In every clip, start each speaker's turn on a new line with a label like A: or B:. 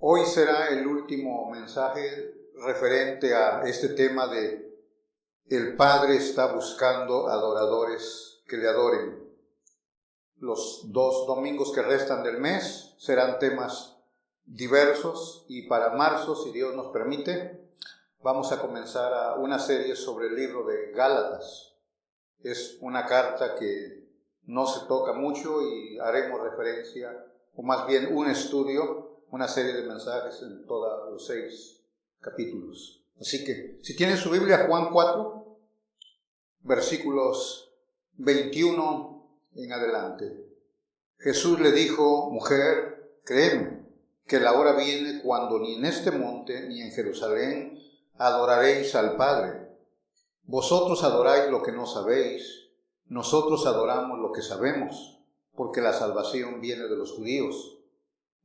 A: Hoy será el último mensaje referente a este tema de el Padre está buscando adoradores que le adoren. Los 2 domingos que restan del mes serán temas diversos y para marzo, si Dios nos permite, vamos a comenzar una serie sobre el libro de Gálatas. Es una carta que no se toca mucho y haremos referencia, o más bien un estudio, una serie de mensajes en todos los 6 capítulos. Así que, si tienen su Biblia, Juan 4, versículos 21 en adelante. Jesús le dijo: mujer, créeme, que la hora viene cuando ni en este monte ni en Jerusalén adoraréis al Padre. Vosotros adoráis lo que no sabéis, nosotros adoramos lo que sabemos, porque la salvación viene de los judíos.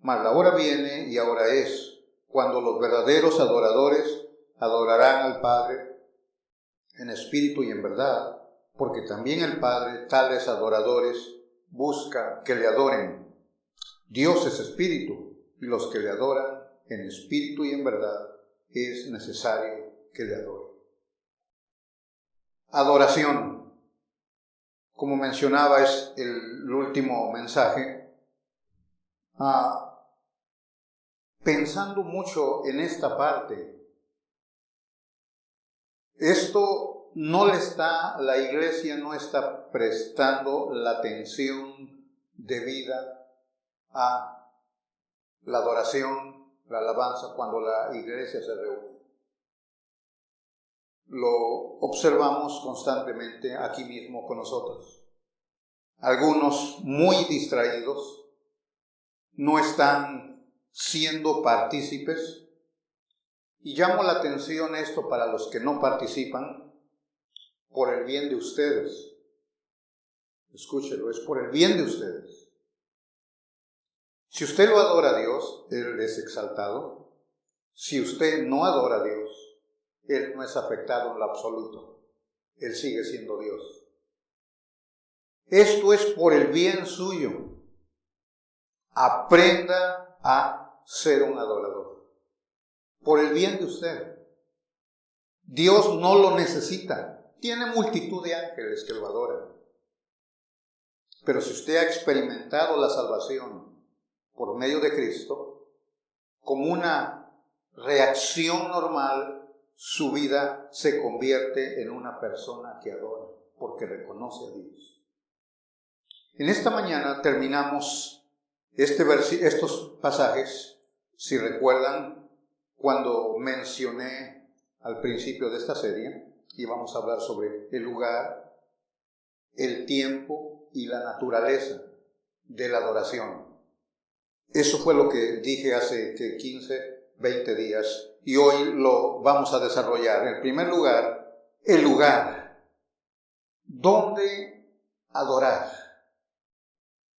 A: Mas la hora viene, y ahora es, cuando los verdaderos adoradores adorarán al Padre en espíritu y en verdad, porque también el Padre tales adoradores busca que le adoren. Dios es espíritu, y los que le adoran en espíritu y en verdad es necesario que le adoren. Adoración, como mencionaba, es el último mensaje. Pensando mucho en esta parte, la iglesia no está prestando la atención debida a la adoración, la alabanza cuando la iglesia se reúne. Lo observamos constantemente aquí mismo con nosotros. Algunos muy distraídos no están siendo partícipes, y llamo la atención esto para los que no participan, por el bien de ustedes. Escúchelo, es por el bien de ustedes. Si usted lo adora a Dios, Él es exaltado. Si usted no adora a Dios, Él no es afectado en lo absoluto. Él sigue siendo Dios. Esto es por el bien suyo. Aprenda a ser un adorador. Por el bien de usted. Dios no lo necesita. Tiene multitud de ángeles que lo adoran. Pero si usted ha experimentado la salvación por medio de Cristo, como una reacción normal, su vida se convierte en una persona que adora, porque reconoce a Dios. En esta mañana terminamos estos pasajes, si recuerdan, cuando mencioné al principio de esta serie, y vamos a hablar sobre el lugar, el tiempo y la naturaleza de la adoración. Eso fue lo que dije hace 15, 20 días, y hoy lo vamos a desarrollar. En primer lugar, el lugar. ¿Dónde adorar?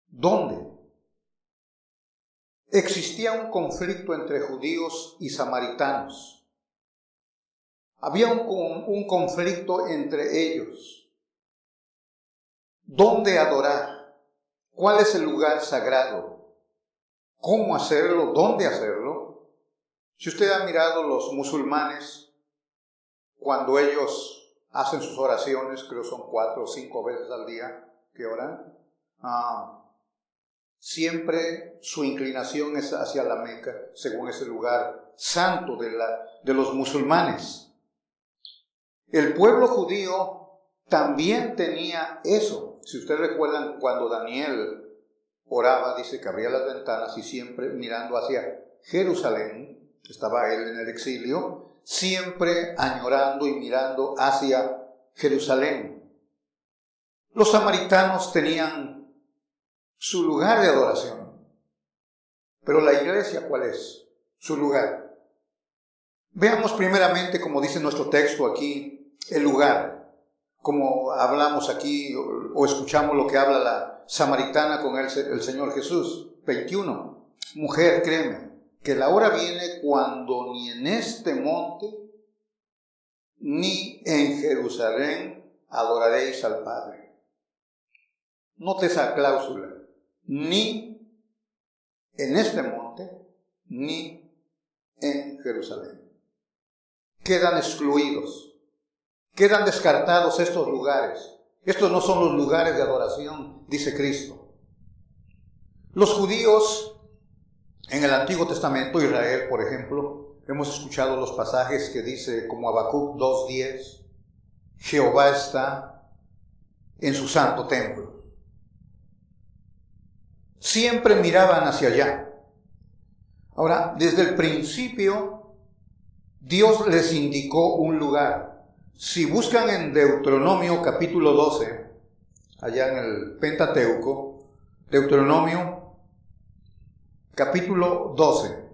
A: ¿Dónde? Existía un conflicto entre judíos y samaritanos. Había un conflicto entre ellos. ¿Dónde adorar? ¿Cuál es el lugar sagrado? ¿Cómo hacerlo? ¿Dónde hacerlo? Si usted ha mirado los musulmanes, cuando ellos hacen sus oraciones, creo son 4 o 5 veces al día que oran, siempre su inclinación es hacia la Meca, según ese lugar santo de los musulmanes. El pueblo judío también tenía eso. Si ustedes recuerdan, cuando Daniel oraba, dice que abría las ventanas y siempre mirando hacia Jerusalén, estaba él en el exilio, siempre añorando y mirando hacia Jerusalén. Los samaritanos tenían su lugar de adoración. Pero la iglesia, ¿cuál es su lugar? Veamos primeramente, como dice nuestro texto aquí, el lugar. Como hablamos aquí o escuchamos lo que habla la samaritana con el Señor Jesús. 21. Mujer, créeme, que la hora viene cuando ni en este monte ni en Jerusalén adoraréis al Padre. Note esa cláusula. Ni en este monte ni en Jerusalén. Quedan excluidos, quedan descartados estos lugares. Estos no son los lugares de adoración, dice Cristo. Los judíos en el Antiguo Testamento, Israel, por ejemplo, hemos escuchado los pasajes que dice, como Habacuc 2:10, Jehová está en su santo templo. Siempre miraban hacia allá. Ahora, desde el principio, Dios les indicó un lugar. Si buscan en Deuteronomio capítulo 12, allá en el Pentateuco, Deuteronomio capítulo 12,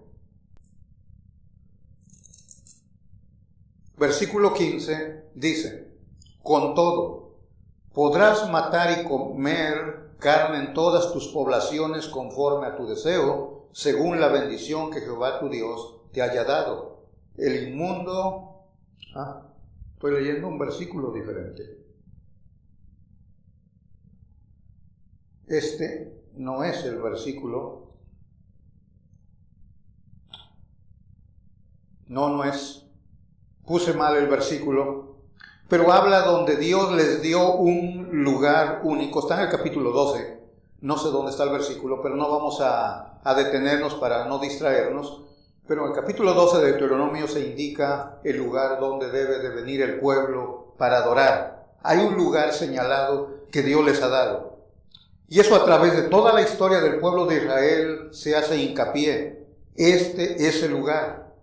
A: versículo 15, dice, con todo, podrás matar y comer carne en todas tus poblaciones conforme a tu deseo, según la bendición que Jehová tu Dios te haya dado. El inmundo... estoy leyendo un versículo diferente. Este no es el versículo. No es. Puse mal el versículo. Pero habla donde Dios les dio un lugar único. Está en el capítulo 12. No sé dónde está el versículo, pero no vamos a detenernos para no distraernos. Pero en el capítulo 12 de Deuteronomio se indica el lugar donde debe de venir el pueblo para adorar. Hay un lugar señalado que Dios les ha dado. Y eso a través de toda la historia del pueblo de Israel se hace hincapié. Este es el lugar.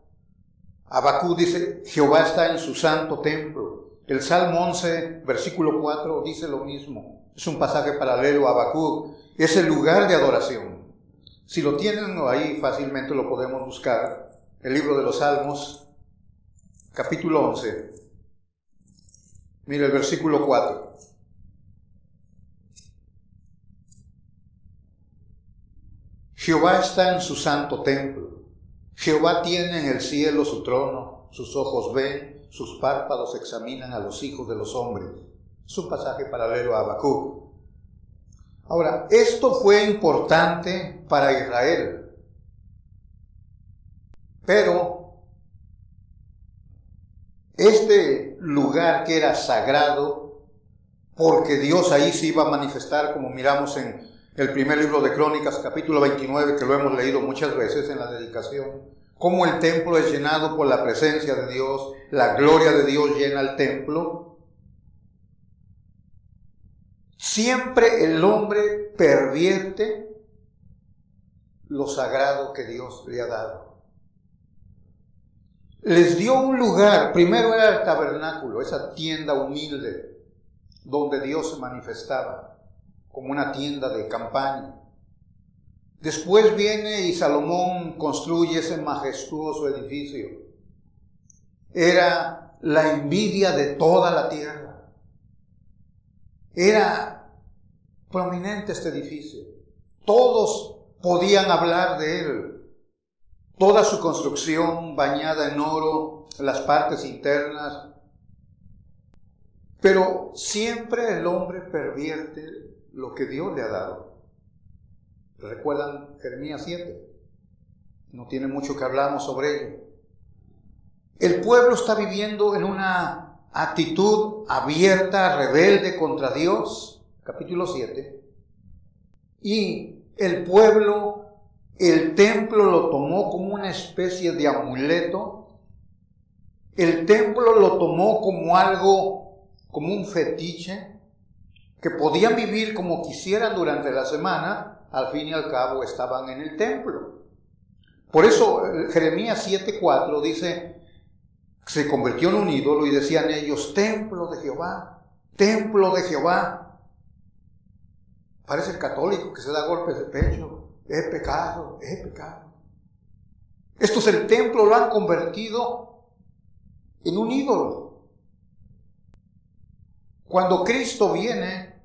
A: Habacuc dice, Jehová está en su santo templo. El Salmo 11, versículo 4, dice lo mismo. Es un pasaje paralelo a Habacuc. Es el lugar de adoración. Si lo tienen ahí, fácilmente lo podemos buscar. El libro de los Salmos, capítulo 11. Mira el versículo 4. Jehová está en su santo templo. Jehová tiene en el cielo su trono. Sus ojos ven, sus párpados examinan a los hijos de los hombres. Es un pasaje paralelo a Habacuc. Ahora, esto fue importante para Israel, pero este lugar que era sagrado, porque Dios ahí se iba a manifestar, como miramos en el primer libro de Crónicas, capítulo 29, que lo hemos leído muchas veces en la dedicación, cómo el templo es llenado por la presencia de Dios, la gloria de Dios llena el templo. Siempre el hombre pervierte lo sagrado que Dios le ha dado. Les dio un lugar, primero era el tabernáculo, esa tienda humilde donde Dios se manifestaba, como una tienda de campaña. Después viene y Salomón construye ese majestuoso edificio. Era la envidia de toda la tierra. Era prominente este edificio. Todos podían hablar de él. Toda su construcción bañada en oro, las partes internas. Pero siempre el hombre pervierte lo que Dios le ha dado. ¿Recuerdan Jeremías 7? No tiene mucho que hablamos sobre ello. El pueblo está viviendo en una actitud abierta, rebelde contra Dios. Capítulo 7. Y el pueblo, el templo lo tomó como una especie de amuleto. El templo lo tomó como algo, como un fetiche, que podían vivir como quisieran durante la semana, al fin y al cabo estaban en el templo. Por eso Jeremías 7:4 dice, se convirtió en un ídolo y decían ellos, templo de Jehová, templo de Jehová. Parece el católico que se da golpes de pecho, he pecado, he pecado. Estos el templo lo han convertido en un ídolo. Cuando Cristo viene,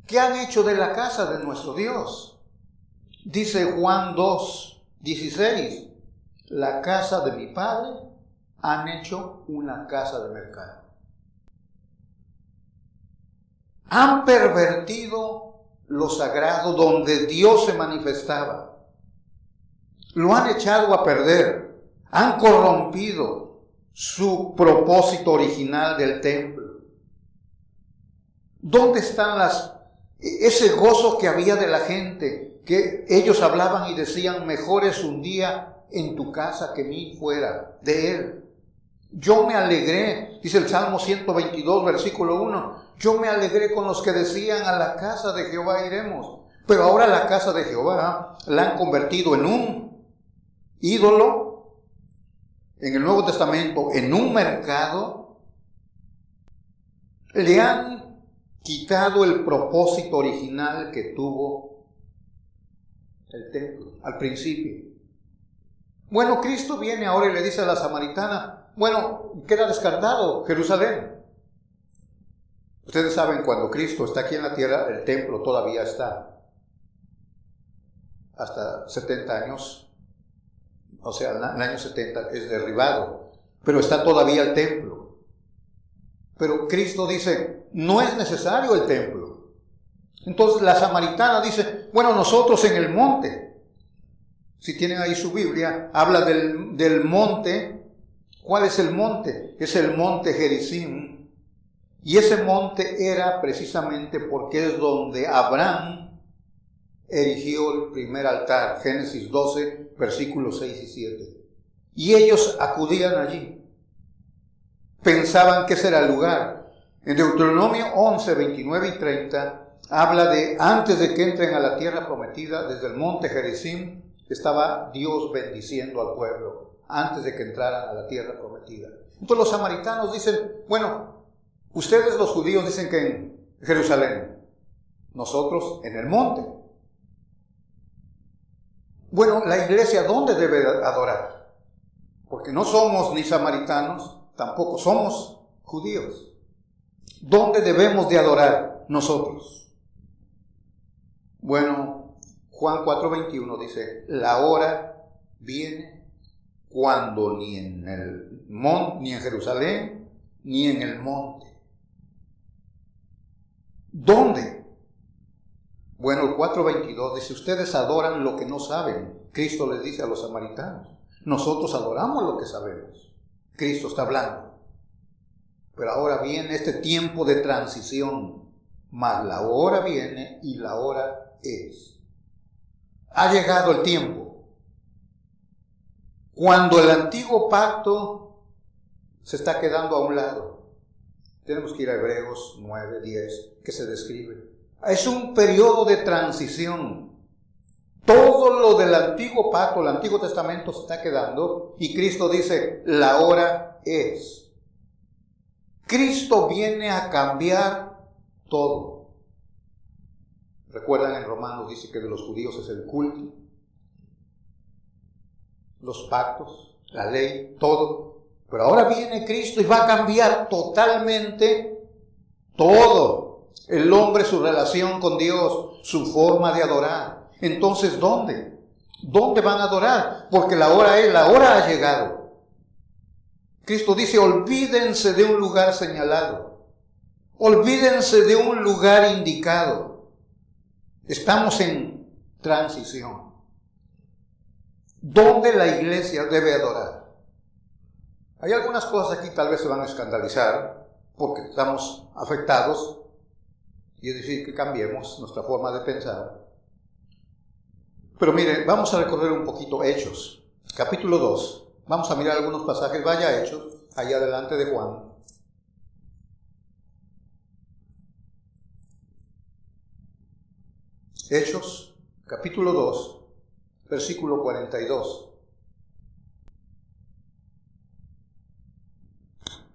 A: ¿qué han hecho de la casa de nuestro Dios? Dice Juan 2:16, la casa de mi Padre han hecho una casa de mercado. Han pervertido lo sagrado donde Dios se manifestaba. Lo han echado a perder. Han corrompido su propósito original del templo. ¿Dónde están ese gozo que había de la gente? Que ellos hablaban y decían, mejor es un día en tu casa que 1000 fuera de él. Yo me alegré, dice el Salmo 122, versículo 1, yo me alegré con los que decían, a la casa de Jehová iremos. Pero ahora la casa de Jehová la han convertido en un ídolo, en el Nuevo Testamento, en un mercado. Le han quitado el propósito original que tuvo el templo al principio. Bueno, Cristo viene ahora y le dice a la samaritana, bueno, queda descartado Jerusalén. Ustedes saben, cuando Cristo está aquí en la tierra, el templo todavía está. Hasta 70 años, o sea, el año 70 es derribado, pero está todavía el templo. Pero Cristo dice, no es necesario el templo. Entonces la samaritana dice, bueno, nosotros en el monte, si tienen ahí su Biblia, habla del monte. ¿Cuál es el monte? Es el monte Gerizim. Y ese monte era precisamente porque es donde Abraham erigió el primer altar, Génesis 12, versículos 6 y 7. Y ellos acudían allí. Pensaban que ese era el lugar. En Deuteronomio 11, 29 y 30, habla de antes de que entren a la tierra prometida, desde el monte Gerizim, estaba Dios bendiciendo al pueblo, antes de que entraran a la tierra prometida. Entonces los samaritanos dicen, bueno, ustedes los judíos dicen que en Jerusalén, nosotros en el monte. Bueno, la iglesia, ¿dónde debe adorar? Porque no somos ni samaritanos, tampoco somos judíos. ¿Dónde debemos de adorar nosotros? Bueno, Juan 4:21 dice, la hora viene cuando ni en Jerusalén, ni en el monte. ¿Dónde? Bueno, el 4:22 dice, ustedes adoran lo que no saben. Cristo les dice a los samaritanos, nosotros adoramos lo que sabemos. Cristo está hablando. Pero ahora viene este tiempo de transición, mas la hora viene y la hora es. Ha llegado el tiempo cuando el antiguo pacto se está quedando a un lado. Tenemos que ir a Hebreos 9, 10, que se describe. Es un periodo de transición. Todo lo del antiguo pacto, el Antiguo Testamento se está quedando y Cristo dice, la hora es. Cristo viene a cambiar todo. Recuerdan, en Romanos dice que de los judíos es el culto, los pactos, la ley, todo. Pero ahora viene Cristo y va a cambiar totalmente todo. El hombre, su relación con Dios, su forma de adorar. Entonces, ¿dónde? ¿Dónde van a adorar? Porque la hora ha llegado. Cristo dice, olvídense de un lugar señalado. Olvídense de un lugar indicado. Estamos en transición. ¿Dónde la iglesia debe adorar? Hay algunas cosas aquí tal vez se van a escandalizar porque estamos afectados. Y es decir, que cambiemos nuestra forma de pensar. Pero mire, vamos a recorrer un poquito Hechos, capítulo 2. Vamos a mirar algunos pasajes, vaya a Hechos, allá delante de Juan. Hechos, capítulo 2, versículo 42.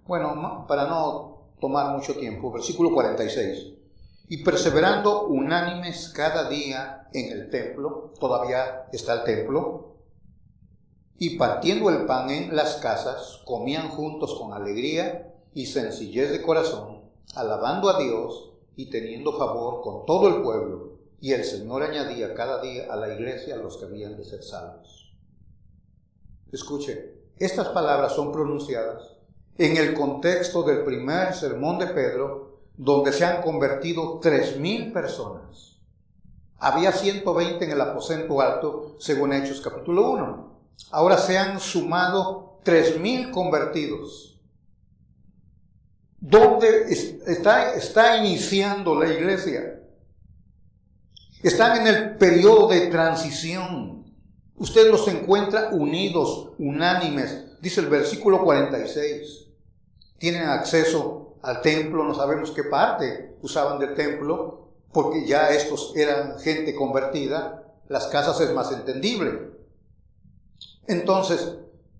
A: Bueno, para no tomar mucho tiempo, versículo 46. Y perseverando unánimes cada día en el templo, todavía está el templo, y partiendo el pan en las casas, comían juntos con alegría y sencillez de corazón, alabando a Dios y teniendo favor con todo el pueblo, y el Señor añadía cada día a la iglesia a los que habían de ser salvos. Escuche, estas palabras son pronunciadas en el contexto del primer sermón de Pedro, donde se han convertido 3,000 personas. Había 120 en el aposento alto, según Hechos capítulo 1. ahora se han sumado 3,000 convertidos. ¿Dónde está iniciando la iglesia? Están en el periodo de transición. Usted los encuentra unidos, unánimes. Dice el versículo 46. Tienen acceso al templo, no sabemos qué parte usaban del templo, porque ya estos eran gente convertida. Las casas es más entendible. Entonces,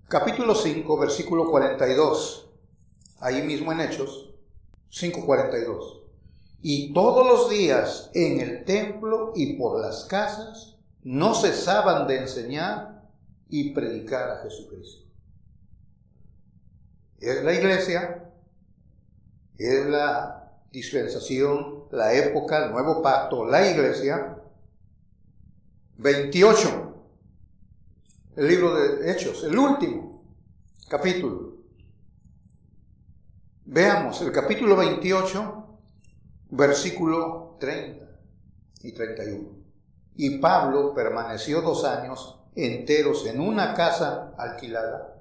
A: capítulo 5, versículo 42. Ahí mismo en Hechos 5:42. Y todos los días en el templo y por las casas no cesaban de enseñar y predicar a Jesucristo. Es la iglesia, es la dispensación, la época, el nuevo pacto, la iglesia. 28. El libro de Hechos, el último capítulo. Veamos el capítulo 28, versículo 30 y 31. Y Pablo permaneció 2 años enteros en una casa alquilada.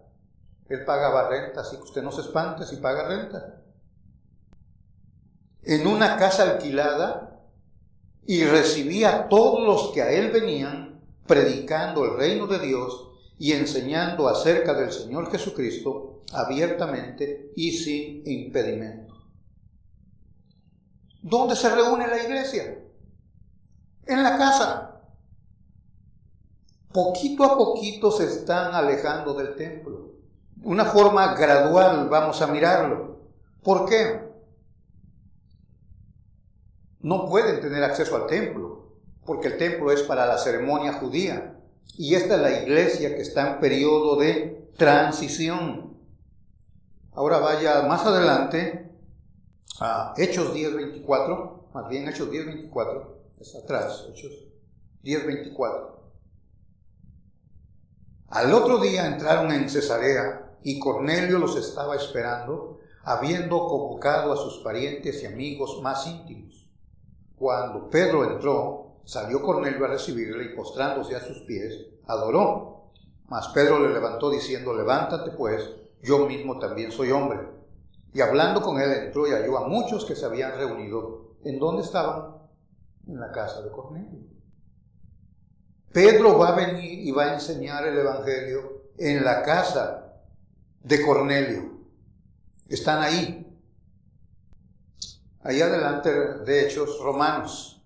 A: Él pagaba renta, así que usted no se espante si paga renta. En una casa alquilada, y recibía a todos los que a él venían, predicando el reino de Dios y enseñando acerca del Señor Jesucristo abiertamente y sin impedimento. ¿Dónde se reúne la iglesia? En la casa. Poquito a poquito se están alejando del templo. De una forma gradual vamos a mirarlo. ¿Por qué? No pueden tener acceso al templo, porque el templo es para la ceremonia judía. Y esta es la iglesia que está en periodo de transición. Ahora vaya más adelante a Hechos 10:24, más bien Hechos 10:24, es atrás, Hechos 10:24. Al otro día entraron en Cesarea y Cornelio los estaba esperando, habiendo convocado a sus parientes y amigos más íntimos. Cuando Pedro entró, salió Cornelio a recibirle y postrándose a sus pies, adoró. Mas Pedro le levantó diciendo: levántate pues, yo mismo también soy hombre. Y hablando con él entró y halló a muchos que se habían reunido. ¿En dónde estaban? En la casa de Cornelio. Pedro va a venir y va a enseñar el evangelio en la casa de Cornelio. Están ahí. Ahí adelante de Hechos, Romanos.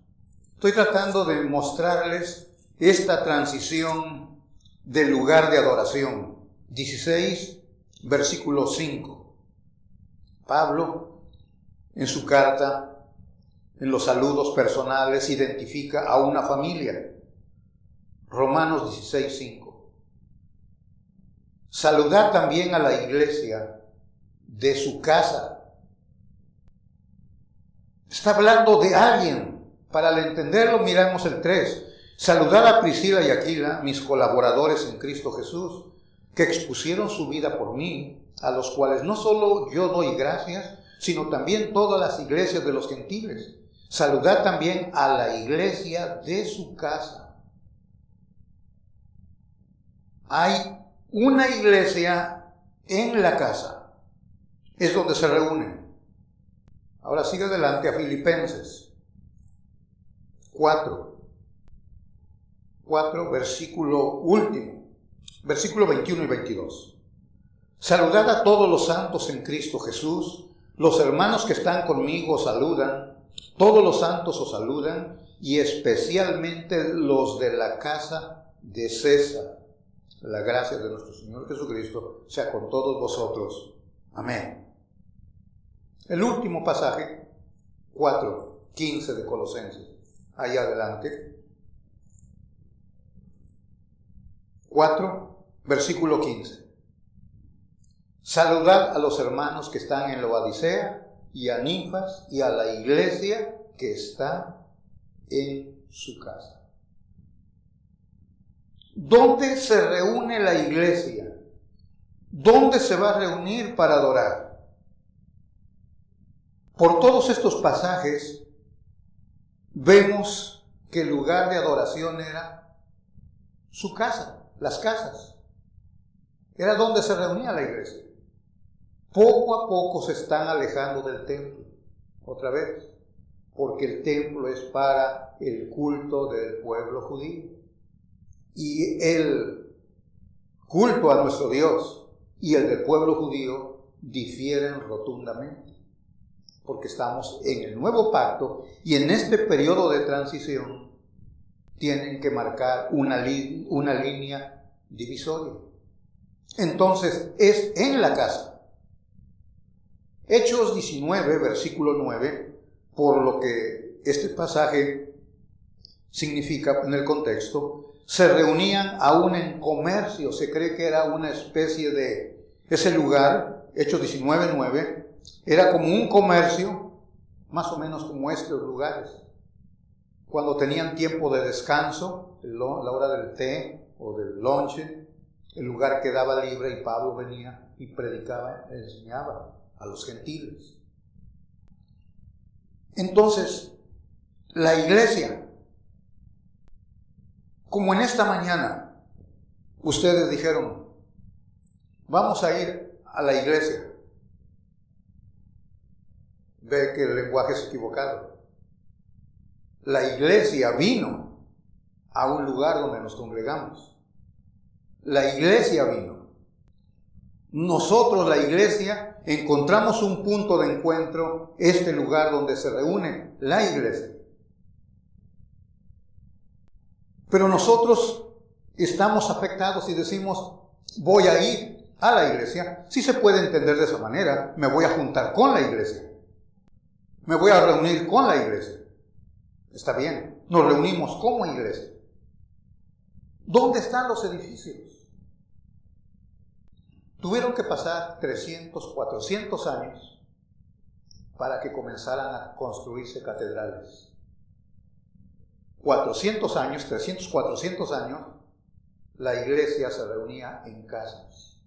A: Estoy tratando de mostrarles esta transición del lugar de adoración. 16, versículo 5. Pablo, en su carta, en los saludos personales, identifica a una familia. Romanos 16, 5. Saludad también a la iglesia de su casa. Está hablando de alguien. Para entenderlo, miramos el 3. Saludad a Priscila y Aquila, mis colaboradores en Cristo Jesús, que expusieron su vida por mí, a los cuales no solo yo doy gracias, sino también todas las iglesias de los gentiles. Saludad también a la iglesia de su casa. Hay una iglesia en la casa. Es donde se reúnen. Ahora sigue adelante a Filipenses 4, versículo último, versículo 21 y 22. Saludad a todos los santos en Cristo Jesús. Los hermanos que están conmigo os saludan. Todos los santos os saludan, y especialmente los de la casa de César. La gracia de nuestro Señor Jesucristo sea con todos vosotros. Amén. El último pasaje, 4:15 de Colosenses. Ahí adelante. 4, versículo 15. Saludad a los hermanos que están en la Odisea, y a Ninfas, y a la iglesia que está en su casa. ¿Dónde se reúne la iglesia? ¿Dónde se va a reunir para adorar? Por todos estos pasajes vemos que el lugar de adoración era su casa, las casas. Era donde se reunía la iglesia. Poco a poco se están alejando del templo, otra vez, porque el templo es para el culto del pueblo judío. Y el culto a nuestro Dios y el del pueblo judío difieren rotundamente, porque estamos en el nuevo pacto y en este periodo de transición tienen que marcar una línea divisoria. Entonces es en la casa. Hechos 19, versículo 9, por lo que este pasaje significa en el contexto, se reunían aún en comercio. Se cree que era una especie de, ese lugar, Hechos 19, 9, era como un comercio, más o menos como estos lugares. Cuando tenían tiempo de descanso, la hora del té o del lonche, el lugar quedaba libre y Pablo venía y predicaba, enseñaba a los gentiles. Entonces, la iglesia, como en esta mañana, ustedes dijeron, vamos a ir a la iglesia. Ve que el lenguaje es equivocado. La iglesia vino a un lugar donde nos congregamos. La iglesia vino. Nosotros, la iglesia, encontramos un punto de encuentro, este lugar donde se reúne la iglesia. Pero nosotros estamos afectados y decimos, voy a ir a la iglesia. Sí se puede entender de esa manera, me voy a juntar con la iglesia. Me voy a reunir con la iglesia. Está bien, nos reunimos como iglesia. ¿Dónde están los edificios? Tuvieron que pasar 300, 400 años para que comenzaran a construirse catedrales. 400 años, 300, 400 años, la iglesia se reunía en casas.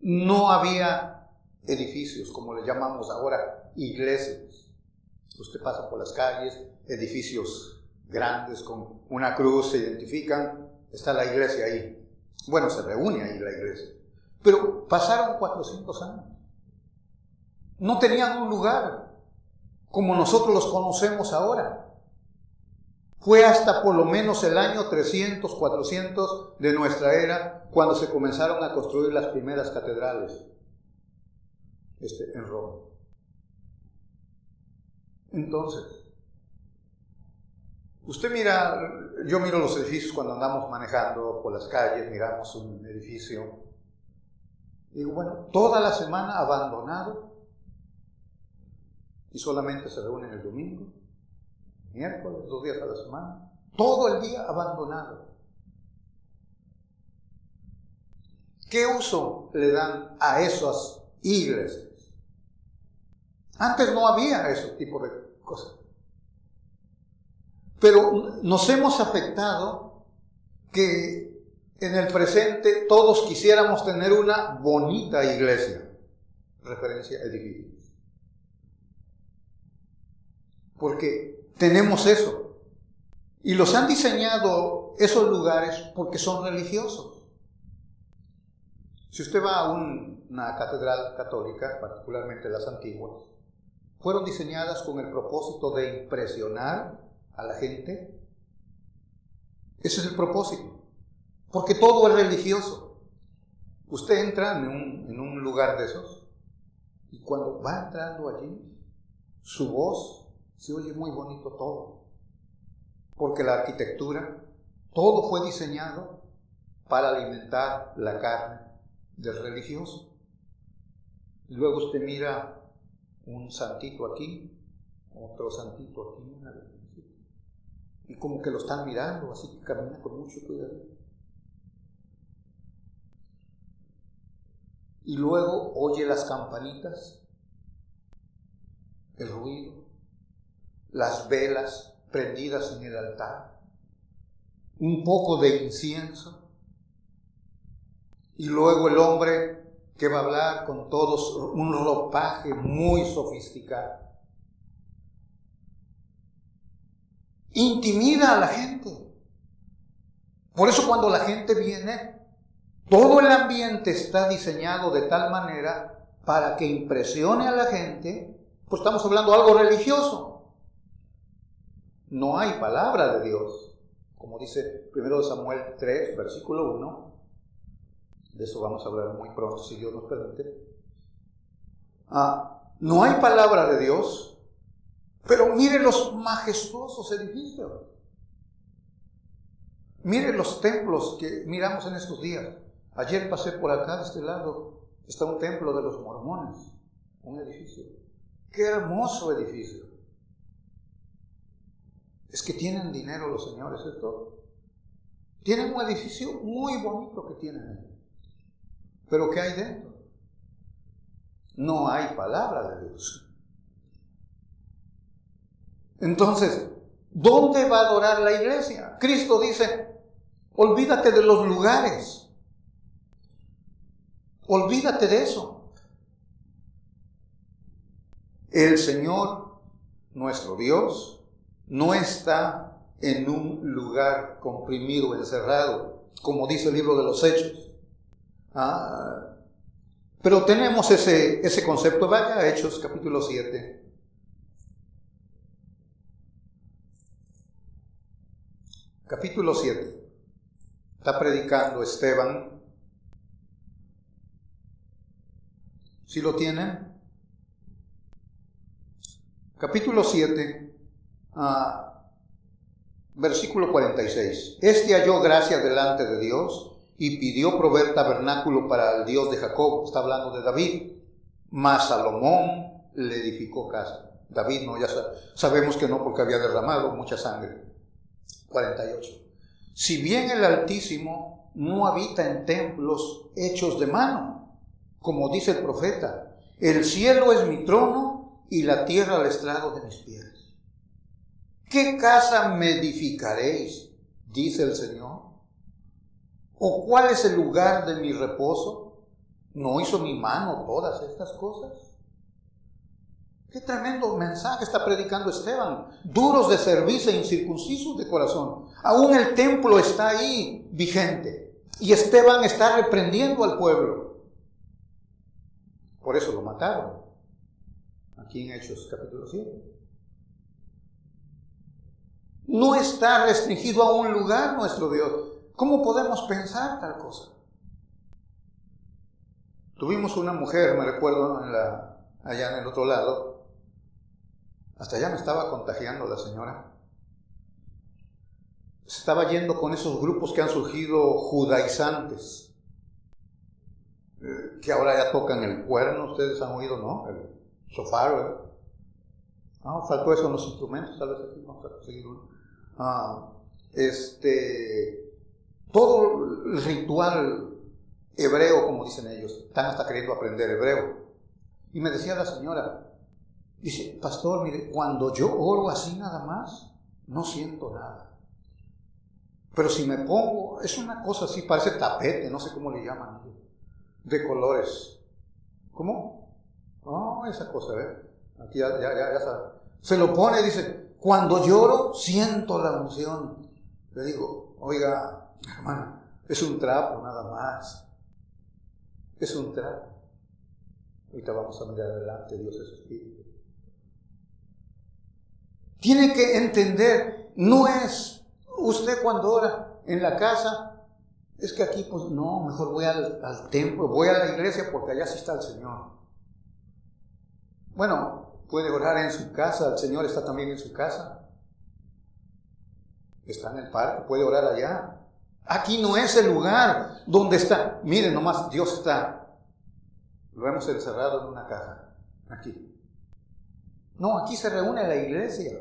A: No había edificios, como le llamamos ahora, iglesias. Usted pasa por las calles, edificios grandes con una cruz, se identifican, está la iglesia ahí. Bueno, se reúne ahí la iglesia. Pero pasaron 400 años. No tenían un lugar como nosotros los conocemos ahora. Fue hasta por lo menos el año 300, 400 de nuestra era cuando se comenzaron a construir las primeras catedrales en Roma. Entonces, usted mira, yo miro los edificios cuando andamos manejando por las calles, miramos un edificio. Digo, bueno, toda la semana abandonado y solamente se reúnen el domingo, miércoles, 2 días a la semana, todo el día abandonado. ¿Qué uso le dan a esas iglesias? Antes no había ese tipo de cosas. Pero nos hemos afectado que en el presente todos quisiéramos tener una bonita iglesia. Referencia a edificios. Porque tenemos eso. Y los han diseñado esos lugares porque son religiosos. Si usted va a una catedral católica, particularmente las antiguas, fueron diseñadas con el propósito de impresionar a la gente. Ese es el propósito. Porque todo es religioso. Usted entra en un lugar de esos y cuando va entrando allí, su voz se oye muy bonito todo. Porque la arquitectura, todo fue diseñado para alimentar la carne del religioso. Y luego usted mira un santito aquí, otro santito aquí, y como que lo están mirando, así que camina con mucho cuidado. Y luego oye las campanitas, el ruido, las velas prendidas en el altar, un poco de incienso, y luego el hombre que va a hablar con todos un ropaje muy sofisticado. Intimida a la gente. Por eso cuando la gente viene, Todo el ambiente está diseñado de tal manera para que impresione a la gente, pues estamos hablando de algo religioso. No hay palabra de Dios, como dice 1 Samuel 3, versículo 1. De eso vamos a hablar muy pronto, si Dios nos permite. No hay palabra de Dios, pero mire los majestuosos edificios. Mire los templos que miramos en estos días. Ayer pasé por acá, de este lado, está un templo de los mormones, un edificio. ¡Qué hermoso edificio! Es que tienen dinero los señores, es todo. Tienen un edificio muy bonito que tienen ahí. Pero ¿qué hay dentro? No hay palabra de Dios. Entonces, ¿dónde va a adorar la iglesia? Cristo dice, olvídate de los lugares. Olvídate de eso. El Señor, nuestro Dios, no está en un lugar comprimido, encerrado, como dice el libro de los Hechos. Pero tenemos ese concepto. Vaya a Hechos capítulo 7. Capítulo 7. Está predicando Esteban. ¿Sí lo tienen? Capítulo 7, versículo 46. Este halló gracia delante de Dios y pidió proveer tabernáculo para el Dios de Jacob. Está hablando de David. Mas Salomón le edificó casa. David no, ya sabemos que no, porque había derramado mucha sangre. 48. Si bien el Altísimo no habita en templos hechos de mano, como dice el profeta, el cielo es mi trono y la tierra el estrado de mis pies. ¿Qué casa me edificaréis? Dice el Señor. ¿O cuál es el lugar de mi reposo? ¿No hizo mi mano todas estas cosas? Qué tremendo mensaje está predicando Esteban. Duros de cerviz e incircuncisos de corazón. Aún el templo está ahí vigente. Y Esteban está reprendiendo al pueblo. Por eso lo mataron. Aquí en Hechos capítulo 7. No está restringido a un lugar nuestro Dios. ¿Cómo podemos pensar tal cosa? Tuvimos una mujer, me recuerdo, allá en el otro lado. Hasta allá me estaba contagiando la señora. Se estaba yendo con esos grupos que han surgido judaizantes, que ahora ya tocan el cuerno. Ustedes han oído, ¿no? El shofar, ¿verdad? Faltó eso en los instrumentos, tal vez aquí vamos a conseguir uno. Todo el ritual hebreo, como dicen ellos, están hasta queriendo aprender hebreo. Y me decía la señora, dice, pastor, mire, cuando yo oro así nada más, no siento nada. Pero si me pongo, es una cosa así, parece tapete, no sé cómo le llaman, de colores. ¿Cómo? Esa cosa, aquí ya sabe. Se lo pone y dice, cuando lloro, siento la unción. Le digo, oiga, hermano, es un trapo nada más. Es un trapo. Ahorita vamos a mirar adelante, Dios es espíritu. Tiene que entender, no es usted cuando ora en la casa, es que aquí pues no, mejor voy al templo, voy a la iglesia porque allá sí está el Señor. Bueno, puede orar en su casa, el Señor está también en su casa. Está en el parque, puede orar allá. Aquí no es el lugar donde está. Miren nomás, Dios está. Lo hemos encerrado en una caja. Aquí. No, aquí se reúne la iglesia.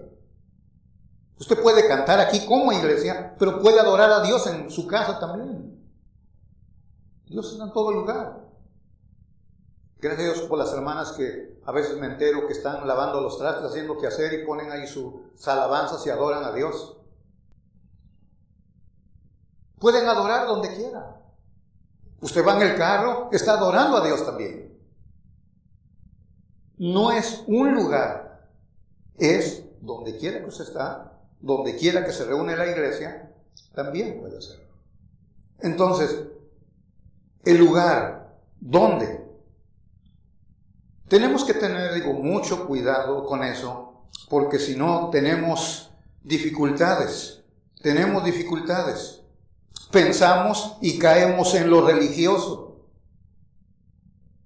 A: Usted puede cantar aquí como iglesia, pero puede adorar a Dios en su casa también. Dios está en todo lugar. Gracias a Dios por las hermanas que a veces me entero que están lavando los trastes, haciendo que hacer y ponen ahí sus alabanzas y adoran a Dios. Pueden adorar donde quieran. Usted va en el carro, está adorando a Dios también. No es un lugar, es donde quiera que usted está, donde quiera que se reúne la iglesia, también puede hacerlo. Entonces, el lugar. ¿Dónde? Tenemos que tener, mucho cuidado con eso, porque si no tenemos dificultades. Pensamos y caemos en lo religioso.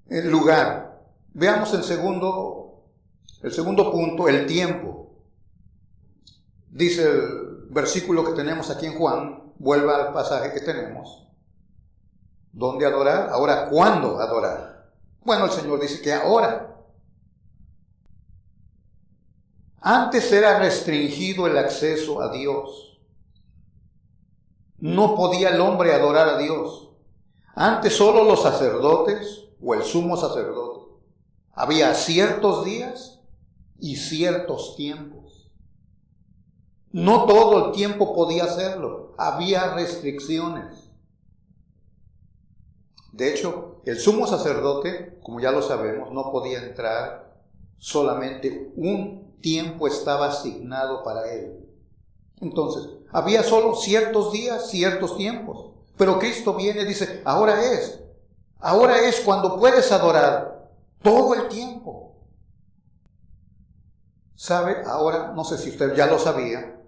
A: El lugar. Veamos el segundo punto, el tiempo. Dice el versículo que tenemos aquí en Juan, vuelva al pasaje que tenemos. ¿Dónde adorar? Ahora, ¿cuándo adorar? Bueno, el Señor dice que ahora. Antes era restringido el acceso a Dios. No podía el hombre adorar a Dios. Antes solo los sacerdotes o el sumo sacerdote. Había ciertos días y ciertos tiempos. No todo el tiempo podía hacerlo. Había restricciones. De hecho, el sumo sacerdote, como ya lo sabemos, no podía entrar. Solamente un tiempo estaba asignado para él. Entonces, había solo ciertos días, ciertos tiempos. Pero Cristo viene y dice, ahora es cuando puedes adorar todo el tiempo. ¿Sabe? Ahora, no sé si usted ya lo sabía,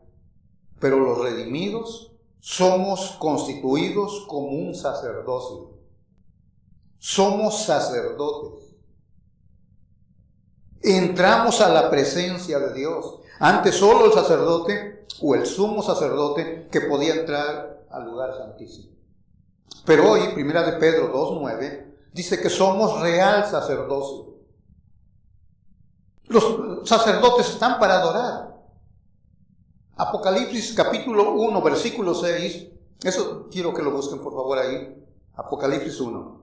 A: pero los redimidos somos constituidos como un sacerdocio. Somos sacerdotes. Entramos a la presencia de Dios. Antes solo el sacerdote o el sumo sacerdote que podía entrar al lugar santísimo. Pero hoy, 1 de Pedro 2:9, dice que somos real sacerdocio. Los sacerdotes están para adorar. Apocalipsis capítulo 1, versículo 6, eso quiero que lo busquen por favor ahí. Apocalipsis 1.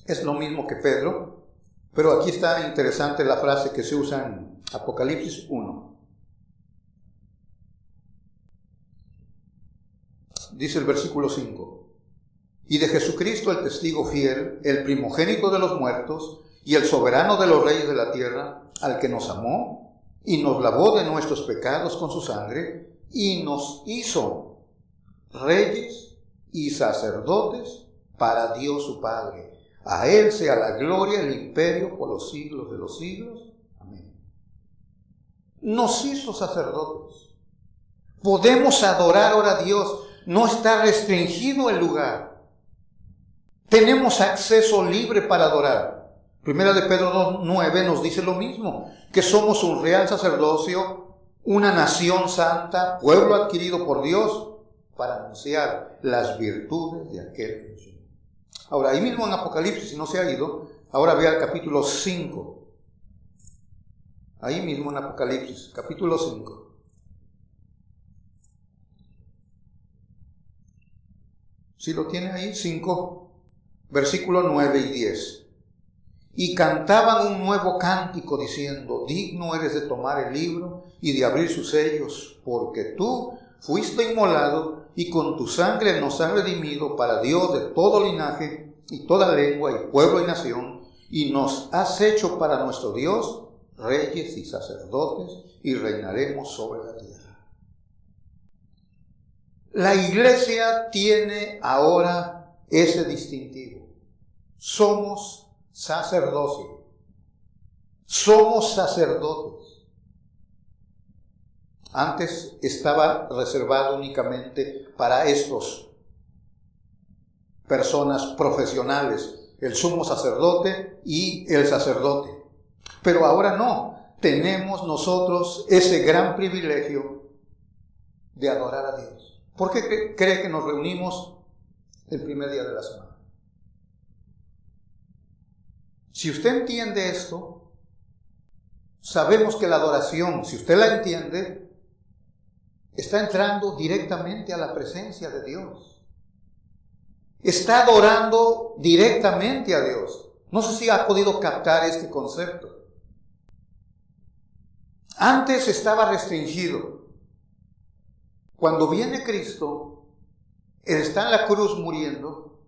A: Es lo mismo que Pedro, pero aquí está interesante la frase que se usa en Apocalipsis 1. Dice el versículo 5. Y de Jesucristo el testigo fiel, el primogénito de los muertos y el soberano de los reyes de la tierra, al que nos amó y nos lavó de nuestros pecados con su sangre y nos hizo reyes y sacerdotes para Dios su Padre. A Él sea la gloria y el imperio por los siglos de los siglos. Amén. Nos hizo sacerdotes. Podemos adorar ahora a Dios. No está restringido el lugar. Tenemos acceso libre para adorar. 1 de Pedro 2:9 nos dice lo mismo, que somos un real sacerdocio, una nación santa, pueblo adquirido por Dios, para anunciar las virtudes de aquel que nos llamó. Ahora, ahí mismo en Apocalipsis, si no se ha ido, ahora vea el capítulo 5. Ahí mismo en Apocalipsis, capítulo 5. ¿Sí lo tiene ahí? 5, versículos 9 y 10. Y cantaban un nuevo cántico diciendo, digno eres de tomar el libro y de abrir sus sellos, porque tú fuiste inmolado y con tu sangre nos has redimido para Dios de todo linaje y toda lengua y pueblo y nación, y nos has hecho para nuestro Dios reyes y sacerdotes y reinaremos sobre la tierra. La iglesia tiene ahora ese distintivo. Somos sacerdocio. Somos sacerdotes. Antes estaba reservado únicamente para estos personas profesionales, el sumo sacerdote y el sacerdote. Pero ahora no, tenemos nosotros ese gran privilegio de adorar a Dios. ¿Por qué cree que nos reunimos el primer día de la semana? Si usted entiende esto, sabemos que la adoración, si usted la entiende, está entrando directamente a la presencia de Dios. Está adorando directamente a Dios. No sé si ha podido captar este concepto. Antes estaba restringido. Cuando viene Cristo, Él está en la cruz muriendo.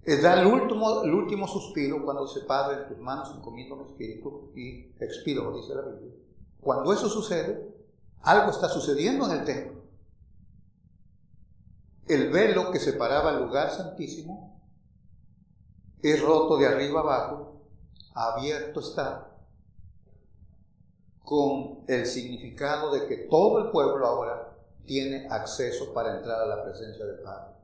A: Él da el último suspiro cuando dice, Padre, en tus manos encomiendo mi espíritu y expiro, dice la Biblia. Cuando eso sucede, algo está sucediendo en el templo. el velo que separaba el lugar santísimo es roto de arriba abajo, abierto está, con el significado de que todo el pueblo ahora tiene acceso para entrar a la presencia del Padre.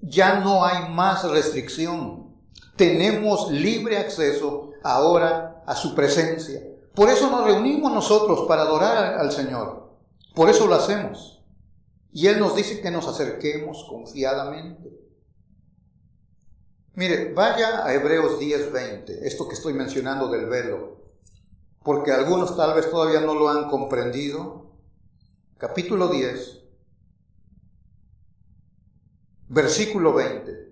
A: Ya no hay más restricción. Tenemos libre acceso ahora a su presencia. Por eso nos reunimos nosotros para adorar al Señor. Por eso lo hacemos. Y Él nos dice que nos acerquemos confiadamente. Mire, vaya a Hebreos 10:20, esto que estoy mencionando del velo, porque algunos tal vez todavía no lo han comprendido. Capítulo 10, versículo 20.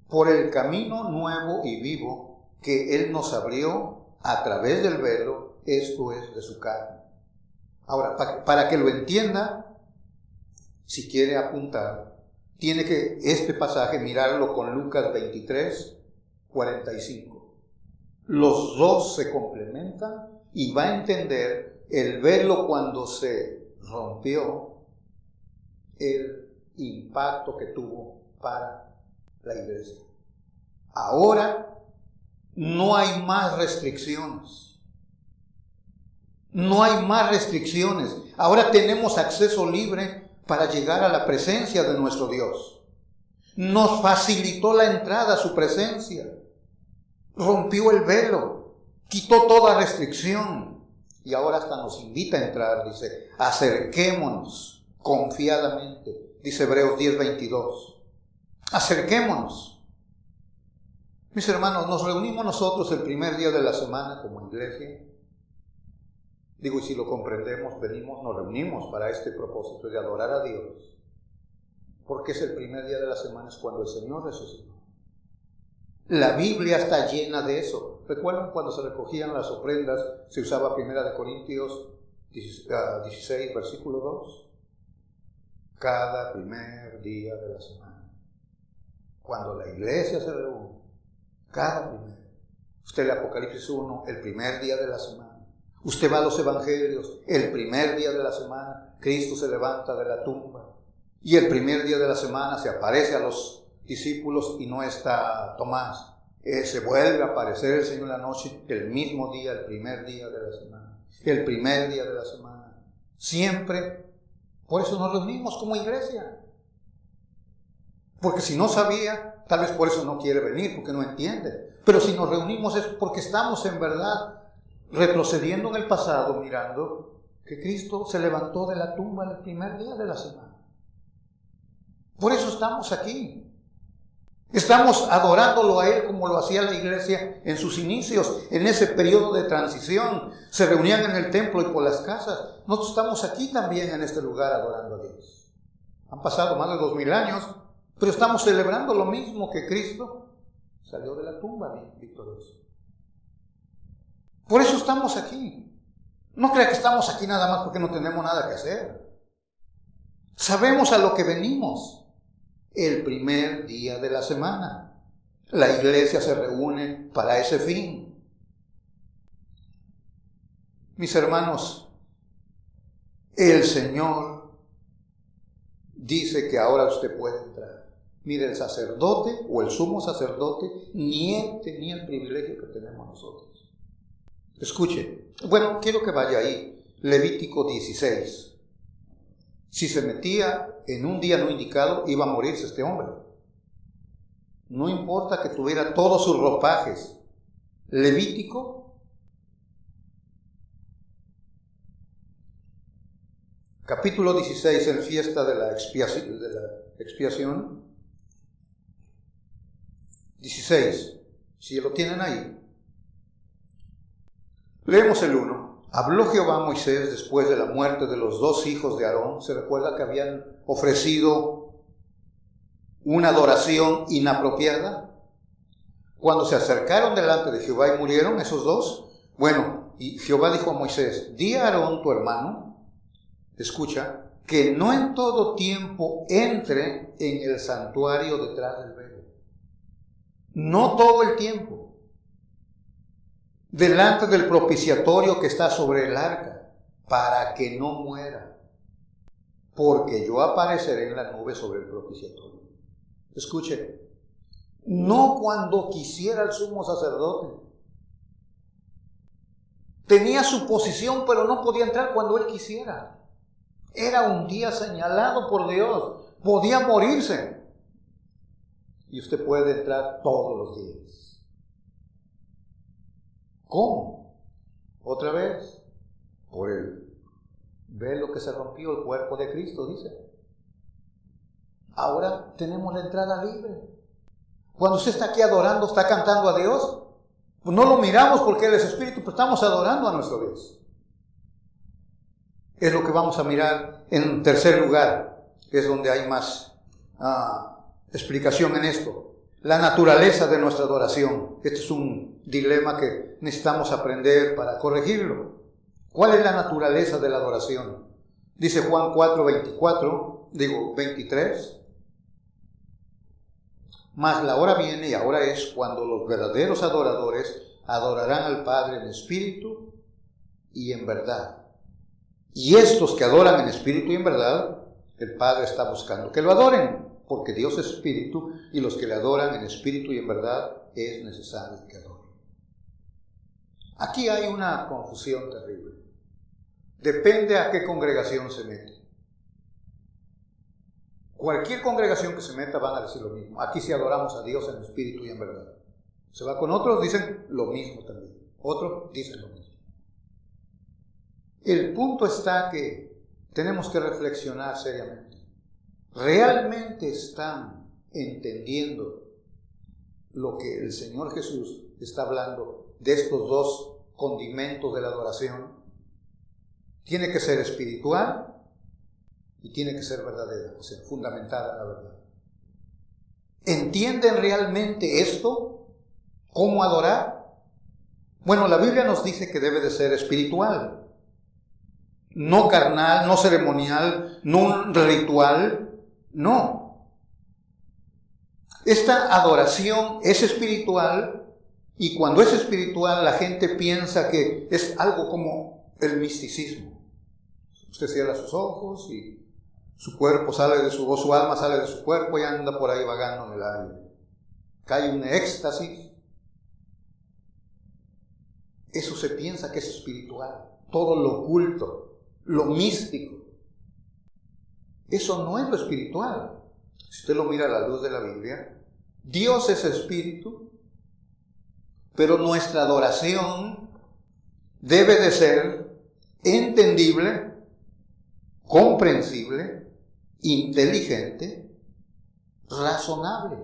A: Por el camino nuevo y vivo que Él nos abrió a través del velo, esto es de su carne. Ahora, para que lo entienda, si quiere apuntar, tiene que este pasaje mirarlo con Lucas 23:45. Los dos se complementan y va a entender el velo cuando se rompió, el impacto que tuvo para la iglesia. Ahora no hay más restricciones. No hay más restricciones. Ahora tenemos acceso libre para llegar a la presencia de nuestro Dios. Nos facilitó la entrada a su presencia. Rompió el velo, quitó toda restricción y ahora hasta nos invita a entrar. Dice, acerquémonos confiadamente. Dice Hebreos 10:22. Acerquémonos. Mis hermanos, nos reunimos nosotros el primer día de la semana como iglesia. Digo, y si lo comprendemos, nos reunimos para este propósito de adorar a Dios. Porque es el primer día de la semana, es cuando el Señor resucitó. La Biblia está llena de eso. ¿Recuerdan cuando se recogían las ofrendas? Se usaba 1 Corintios 16, versículo 2. Cada primer día de la semana. Cuando la iglesia se reúne, cada primero. Usted lee Apocalipsis 1, el primer día de la semana. Usted va a los evangelios, el primer día de la semana, Cristo se levanta de la tumba. Y el primer día de la semana se aparece a los discípulos y no está Tomás. Se vuelve a aparecer el Señor en la noche, el mismo día, el primer día de la semana. El primer día de la semana. Siempre. Por eso nos reunimos como iglesia. Porque si no sabía, tal vez por eso no quiere venir, porque no entiende. Pero si nos reunimos es porque estamos en verdad retrocediendo en el pasado, mirando que Cristo se levantó de la tumba el primer día de la semana. Por eso estamos aquí. Estamos adorándolo a Él como lo hacía la iglesia en sus inicios, en ese periodo de transición. Se reunían en el templo y por las casas. Nosotros estamos aquí también en este lugar adorando a Dios. Han pasado más de 2000 años, pero estamos celebrando lo mismo que Cristo salió de la tumba victorioso. Por eso estamos aquí. No crea que estamos aquí nada más porque no tenemos nada que hacer. Sabemos a lo que venimos. El primer día de la semana. La iglesia se reúne para ese fin. Mis hermanos, el Señor dice que ahora usted puede entrar. Mire, el sacerdote o el sumo sacerdote ni él tenía el privilegio que tenemos nosotros. Escuche, bueno, quiero que vaya ahí, Levítico 16. Si se metía en un día no indicado, iba a morirse este hombre. No importa que tuviera todos sus ropajes. Levítico, capítulo 16, en fiesta de la expiación. 16, si lo tienen ahí. Leemos el 1. Habló Jehová a Moisés después de la muerte de los dos hijos de Aarón. Se recuerda que habían ofrecido una adoración inapropiada. Cuando se acercaron delante de Jehová y murieron esos dos. Bueno, y Jehová dijo a Moisés, di a Aarón tu hermano, escucha, que no en todo tiempo entre en el santuario detrás del velo. No todo el tiempo. Delante del propiciatorio que está sobre el arca, para que no muera, porque yo apareceré en la nube sobre el propiciatorio. Escuche, no cuando quisiera el sumo sacerdote. Tenía su posición, pero no podía entrar cuando él quisiera. Era un día señalado por Dios. Podía morirse. Y usted puede entrar todos los días. ¿Cómo? Otra vez, por el velo que se rompió, el cuerpo de Cristo, dice. Ahora tenemos la entrada libre. Cuando usted está aquí adorando, está cantando a Dios, pues no lo miramos porque Él es Espíritu, pero estamos adorando a nuestro Dios. Es lo que vamos a mirar en tercer lugar, que es donde hay más explicación en esto. La naturaleza de nuestra adoración. Este es un dilema que necesitamos aprender para corregirlo. ¿Cuál es la naturaleza de la adoración? Dice Juan 23. Mas la hora viene y ahora es cuando los verdaderos adoradores adorarán al Padre en espíritu y en verdad. Y estos que adoran en espíritu y en verdad, el Padre está buscando que lo adoren, porque Dios es espíritu y los que le adoran en espíritu y en verdad es necesario que adoren. Aquí hay una confusión terrible. Depende a qué congregación se mete. Cualquier congregación que se meta van a decir lo mismo. Aquí sí adoramos a Dios en espíritu y en verdad. Se va con otros, dicen lo mismo también. Otros dicen lo mismo. El punto está que tenemos que reflexionar seriamente. ¿Realmente están entendiendo lo que el Señor Jesús está hablando de estos dos condimentos de la adoración? Tiene que ser espiritual y tiene que ser verdadera, o sea, fundamentada en la verdad. ¿Entienden realmente esto? ¿Cómo adorar? Bueno, la Biblia nos dice que debe de ser espiritual, no carnal, no ceremonial, no un ritual, no. Esta adoración es espiritual y cuando es espiritual la gente piensa que es algo como el misticismo. Usted cierra sus ojos y su cuerpo sale de su alma sale de su cuerpo y anda por ahí vagando en el aire. Cae un éxtasis. Eso se piensa que es espiritual. Todo lo oculto, lo místico. Eso no es lo espiritual. Si usted lo mira a la luz de la Biblia, Dios es espíritu, pero nuestra adoración debe de ser entendible, comprensible, inteligente, razonable.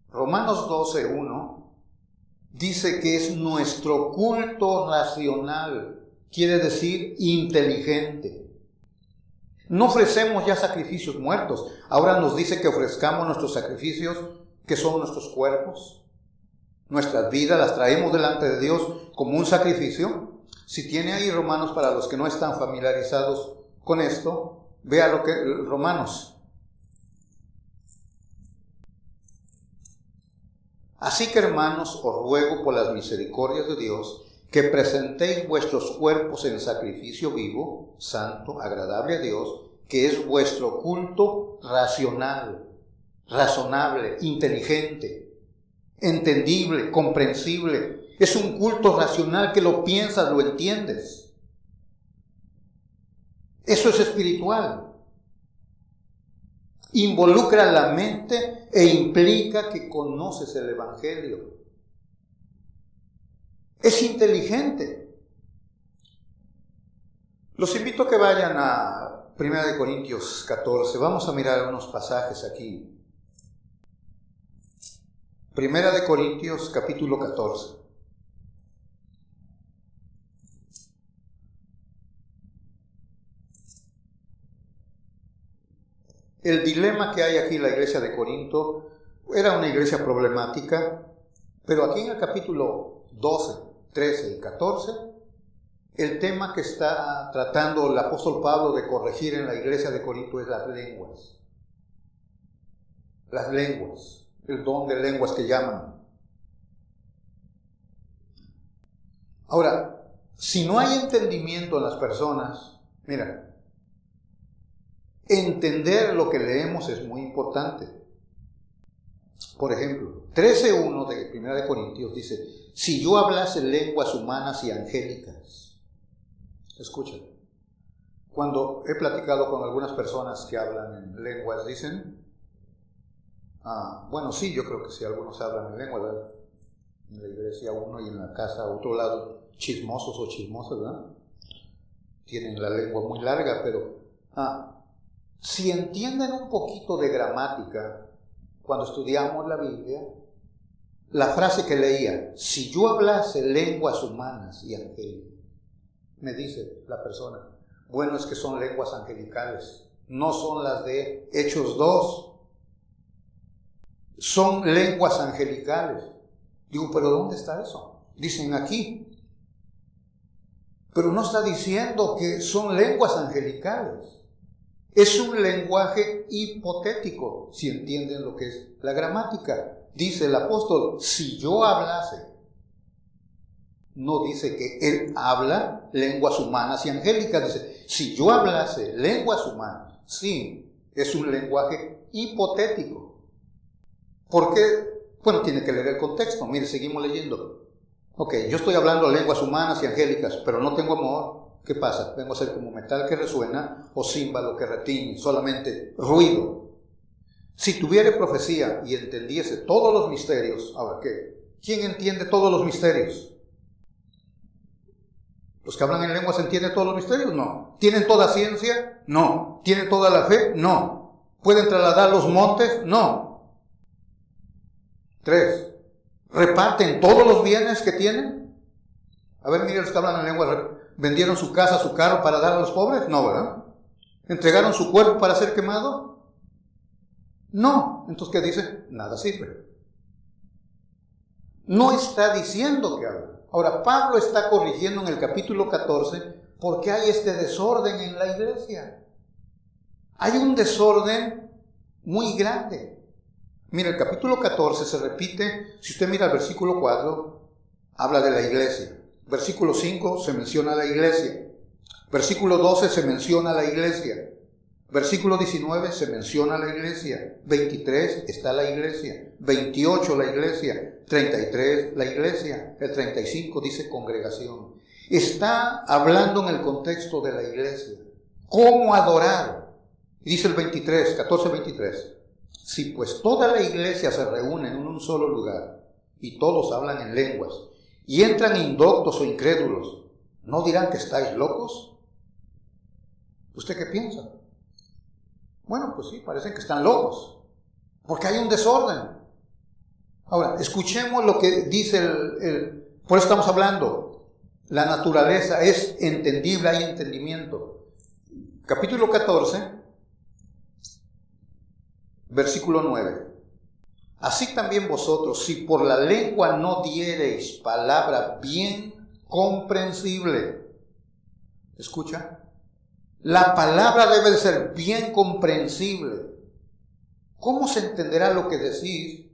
A: Romanos 12:1 dice que es nuestro culto racional, quiere decir inteligente. No ofrecemos ya sacrificios muertos, ahora nos dice que ofrezcamos nuestros sacrificios, que son nuestros cuerpos, nuestras vidas, las traemos delante de Dios como un sacrificio. Si tiene ahí Romanos, para los que no están familiarizados con esto, vea lo que Romanos. Así que, hermanos, os ruego por las misericordias de Dios que presentéis vuestros cuerpos en sacrificio vivo, santo, agradable a Dios, que es vuestro culto racional, razonable, inteligente, entendible, comprensible. Es un culto racional que lo piensas, lo entiendes. Eso es espiritual. Involucra la mente e implica que conoces el Evangelio. Es inteligente. Los invito a que vayan a 1 Corintios 14. Vamos a mirar unos pasajes aquí. 1 Corintios capítulo 14. El dilema que hay aquí en la iglesia de Corinto era una iglesia problemática, pero aquí en el capítulo 12, 13 y 14, el tema que está tratando el apóstol Pablo de corregir en la iglesia de Corinto es las lenguas. Las lenguas, el don de lenguas que llaman. Ahora, si no hay entendimiento en las personas, mira, entender lo que leemos es muy importante. Por ejemplo, 13:1 de 1 de Corintios dice, si yo hablase lenguas humanas y angélicas. Escuchen, cuando he platicado con algunas personas que hablan en lenguas, dicen, bueno, sí, yo creo que sí, algunos hablan en lengua, ¿verdad? En la iglesia uno y en la casa otro lado, chismosos o chismosas, ¿verdad? Tienen la lengua muy larga, pero si entienden un poquito de gramática, cuando estudiamos la Biblia, la frase que leía, si yo hablase lenguas humanas y angélicas, me dice la persona, bueno, es que son lenguas angelicales, no son las de Hechos 2, son lenguas angelicales. Digo, ¿pero dónde está eso? Dicen aquí. Pero no está diciendo que son lenguas angelicales. Es un lenguaje hipotético, si entienden lo que es la gramática. Dice el apóstol, si yo hablase. No dice que él habla lenguas humanas y angélicas. Dice, si yo hablase lenguas humanas. Sí, es un lenguaje hipotético. ¿Por qué? Bueno, tiene que leer el contexto. Mire, seguimos leyendo. Ok, yo estoy hablando lenguas humanas y angélicas, pero no tengo amor. ¿Qué pasa? Vengo a ser como metal que resuena o címbalo que retiñe, solamente ruido. Si tuviera profecía y entendiese todos los misterios, ahora, ¿qué? ¿Quién entiende todos los misterios? ¿Los que hablan en lenguas entienden todos los misterios? No. ¿Tienen toda ciencia? No. ¿Tienen toda la fe? No. ¿Pueden trasladar los montes? No. 3. ¿Reparten todos los bienes que tienen? A ver, miren los que hablan en lenguas. ¿Vendieron su casa, su carro para dar a los pobres? No, ¿verdad? ¿Entregaron su cuerpo para ser quemado? No. Entonces, ¿qué dice? Nada sirve. No está diciendo que habla. Ahora, Pablo está corrigiendo en el capítulo 14 porque hay este desorden en la iglesia. Hay un desorden muy grande. Mira, el capítulo 14 se repite, si usted mira el versículo 4, habla de la iglesia. Versículo 5 se menciona a la iglesia. Versículo 12 se menciona a la iglesia. Versículo 19 se menciona a la iglesia. 23 está la iglesia. 28 la iglesia. 33 la iglesia. El 35 dice congregación. Está hablando en el contexto de la iglesia. ¿Cómo adorar? Dice el 23, 14-23. Si pues toda la iglesia se reúne en un solo lugar y todos hablan en lenguas y entran indoctos o incrédulos, ¿no dirán que estáis locos? ¿Usted qué piensa? Bueno, pues sí, parecen que están locos, porque hay un desorden. Ahora, escuchemos lo que dice por eso estamos hablando. La naturaleza es entendible, hay entendimiento. Capítulo 14, versículo 9. Así también vosotros, si por la lengua no diereis palabra bien comprensible. ¿Escucha? La palabra debe de ser bien comprensible. ¿Cómo se entenderá lo que decís?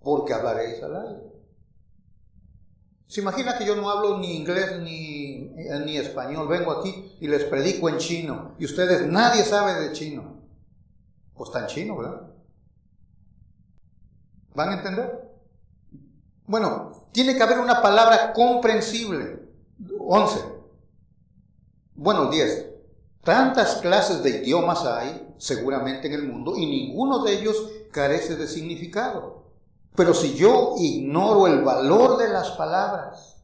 A: Porque hablaréis al aire. ¿Se imagina que yo no hablo ni inglés ni español? Vengo aquí y les predico en chino y ustedes, nadie sabe de chino. Pues está en chino, ¿verdad? ¿Van a entender? Bueno, tiene que haber una palabra comprensible. 11. Bueno, 10. Tantas clases de idiomas hay, seguramente en el mundo, y ninguno de ellos carece de significado. Pero si yo ignoro el valor de las palabras,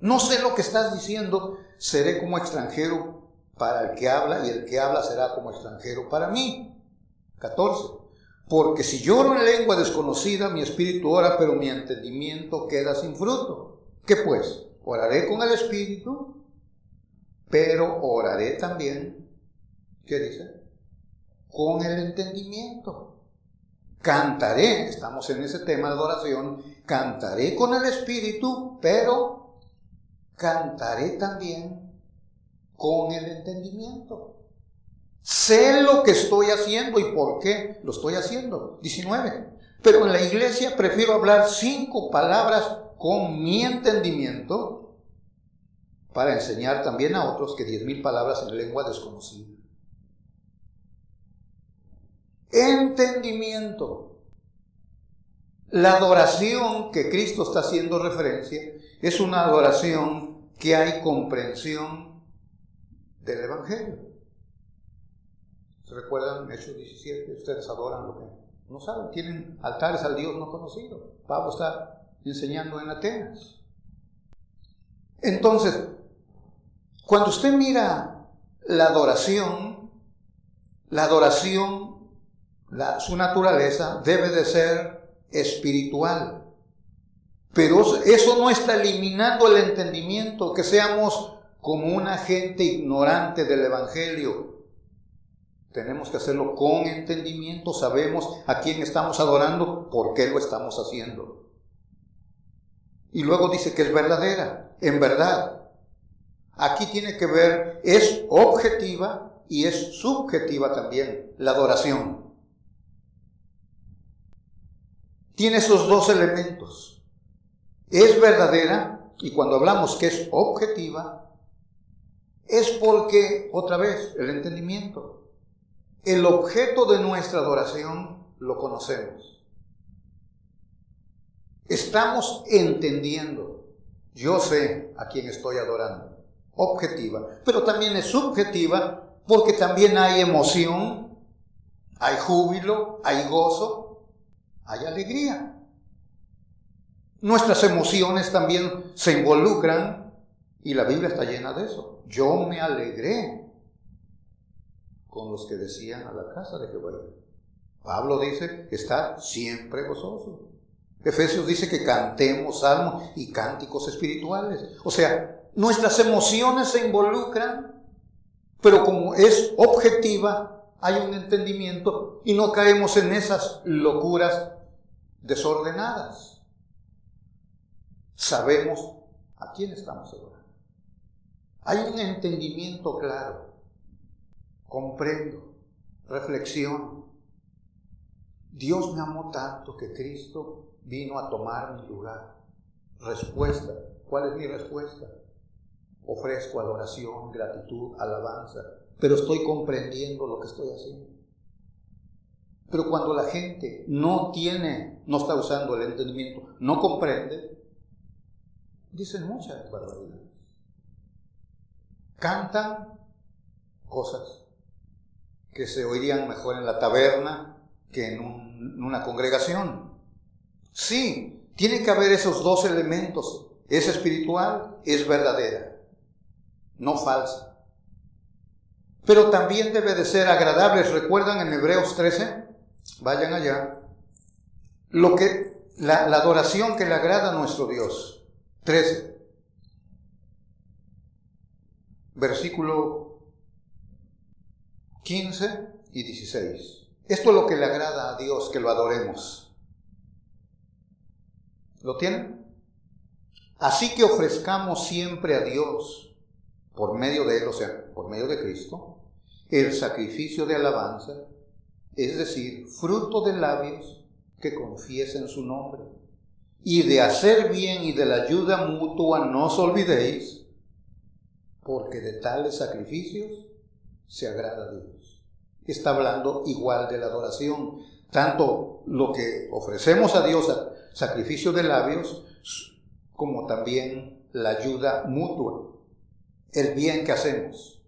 A: no sé lo que estás diciendo, seré como extranjero para el que habla, y el que habla será como extranjero para mí. 14. Porque si lloro en lengua desconocida, mi espíritu ora, pero mi entendimiento queda sin fruto. ¿Qué pues? Oraré con el espíritu, pero oraré también, ¿qué dice? Con el entendimiento. Cantaré, estamos en ese tema de adoración, cantaré con el espíritu, pero cantaré también con el entendimiento. Sé lo que estoy haciendo y por qué lo estoy haciendo. 19. Pero en la iglesia prefiero hablar 5 palabras con mi entendimiento para enseñar también a otros que 10,000 palabras en lengua desconocida. Entendimiento. La adoración que Cristo está haciendo referencia es una adoración que hay comprensión del Evangelio. ¿Se recuerdan Hechos 17? Ustedes adoran lo que no saben, tienen altares al Dios no conocido. Pablo está enseñando en Atenas. Entonces, cuando usted mira la adoración, su naturaleza debe de ser espiritual. Pero eso no está eliminando el entendimiento, que seamos como una gente ignorante del Evangelio. Tenemos que hacerlo con entendimiento, sabemos a quién estamos adorando, por qué lo estamos haciendo. Y luego dice que es verdadera, en verdad. Aquí tiene que ver, es objetiva y es subjetiva también la adoración. Tiene esos dos elementos. Es verdadera, y cuando hablamos que es objetiva, es porque, otra vez, el entendimiento. El objeto de nuestra adoración lo conocemos. Estamos entendiendo. Yo sé a quién estoy adorando. Objetiva. Pero también es subjetiva porque también hay emoción, hay júbilo, hay gozo, hay alegría. Nuestras emociones también se involucran y la Biblia está llena de eso. Yo me alegré con los que decían a la casa de Jehová. Pablo dice que está siempre gozoso. Efesios dice que cantemos salmos y cánticos espirituales. O sea, nuestras emociones se involucran, pero como es objetiva, hay un entendimiento y no caemos en esas locuras desordenadas. Sabemos a quién estamos adorando. Hay un entendimiento claro. Comprendo, reflexión. Dios me amó tanto que Cristo vino a tomar mi lugar. Respuesta. ¿Cuál es mi respuesta? Ofrezco adoración, gratitud, alabanza, pero estoy comprendiendo lo que estoy haciendo. Pero cuando la gente no está usando el entendimiento, no comprende, dicen muchas barbaridades. Cantan cosas que se oirían mejor en la taberna que en una congregación. Sí, tiene que haber esos dos elementos. Es espiritual, es verdadera, no falsa. Pero también debe de ser agradable. ¿Recuerdan en Hebreos 13? Vayan allá. La adoración que le agrada a nuestro Dios. 13. Versículo 15 y 16. Esto es lo que le agrada a Dios, que lo adoremos. ¿Lo tienen? Así que ofrezcamos siempre a Dios, por medio de Él, o sea, por medio de Cristo, el sacrificio de alabanza, es decir, fruto de labios que confiesen su nombre. Y de hacer bien y de la ayuda mutua no os olvidéis, porque de tales sacrificios se agrada a Dios. Está hablando igual de la adoración, tanto lo que ofrecemos a Dios, sacrificio de labios, como también la ayuda mutua, el bien que hacemos.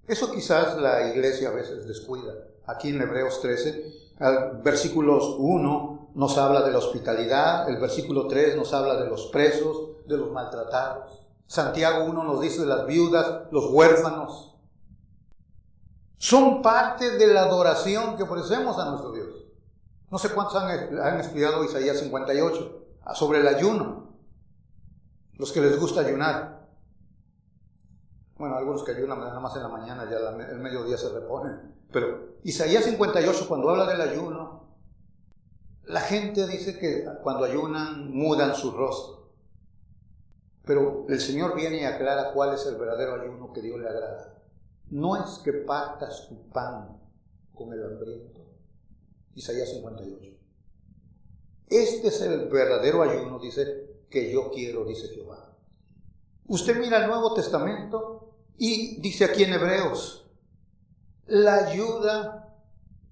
A: Eso quizás la iglesia a veces descuida. Aquí en Hebreos 13, versículos 1 nos habla de la hospitalidad, el versículo 3 nos habla de los presos, de los maltratados. Santiago 1 nos dice de las viudas, los huérfanos. Son parte de la adoración que ofrecemos a nuestro Dios. No sé cuántos han estudiado Isaías 58 sobre el ayuno. Los que les gusta ayunar. Bueno, algunos que ayunan nada más en la mañana, ya el mediodía se reponen. Pero Isaías 58, cuando habla del ayuno, la gente dice que cuando ayunan mudan su rostro. Pero el Señor viene y aclara cuál es el verdadero ayuno que Dios le agrada. No es que partas tu pan con el hambriento. Isaías 58. Este es el verdadero ayuno, dice, que yo quiero, dice Jehová. Usted mira el Nuevo Testamento y dice aquí en Hebreos, la ayuda,